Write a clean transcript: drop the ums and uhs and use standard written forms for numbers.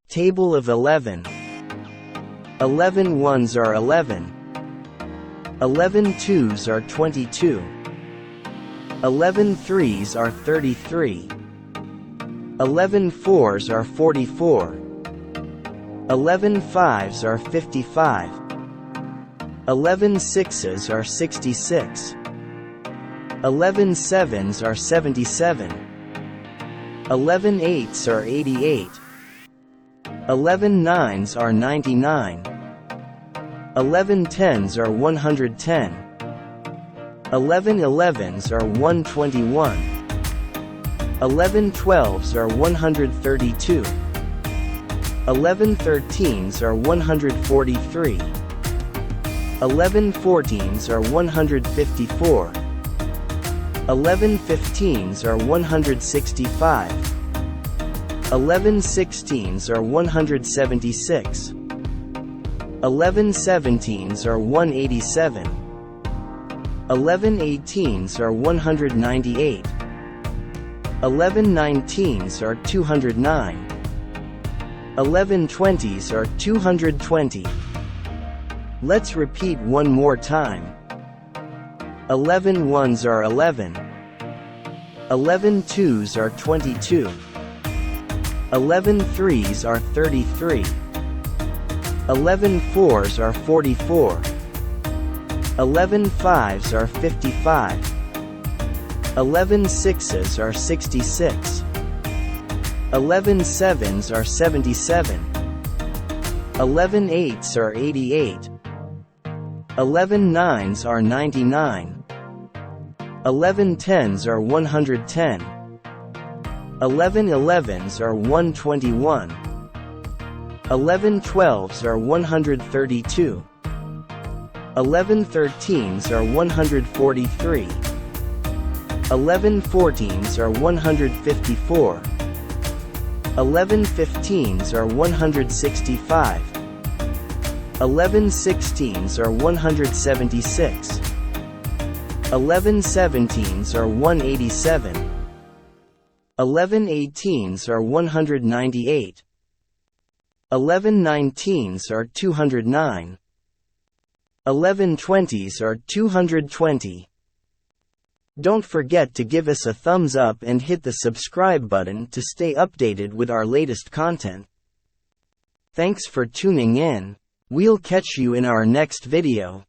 Table of 11. 11 ones are 11. 11 twos are 22. 11 threes are 33. 11 fours are 44. 11 fives are 55. 11 sixes are 66. 11 sevens are 77. 11 eights are 88. 11 nines are 99. 11 tens are 110. 11 elevens are 121. 11 twelves are 132. 11 13s are 143. 11 14s are 154. 11 15s are 165. 11 16s are 176. 11 17s are 187. 11 18s are 198. 11 19s are 209. 11 20s are 220. Let's repeat one more time. 11 ones are 11. 11 twos are 22. 11 threes are 33. 11 fours are 44. 11 fives are 55. 11 sixes are 66. 11 sevens are 77. 11 eights are 88. 11 nines are 99. 11 tens are 110. 11 elevens are 121. 11 twelves are 132. 11 13s are 143. 11 14s are 154. 11 15s are 165. 11 16s are 176. 11 17s are 187. 11 18s are 198. 11 19s are 209. 11 20s are 220. Don't forget to give us a thumbs up and hit the subscribe button to stay updated with our latest content. Thanks for tuning in. We'll catch you in our next video.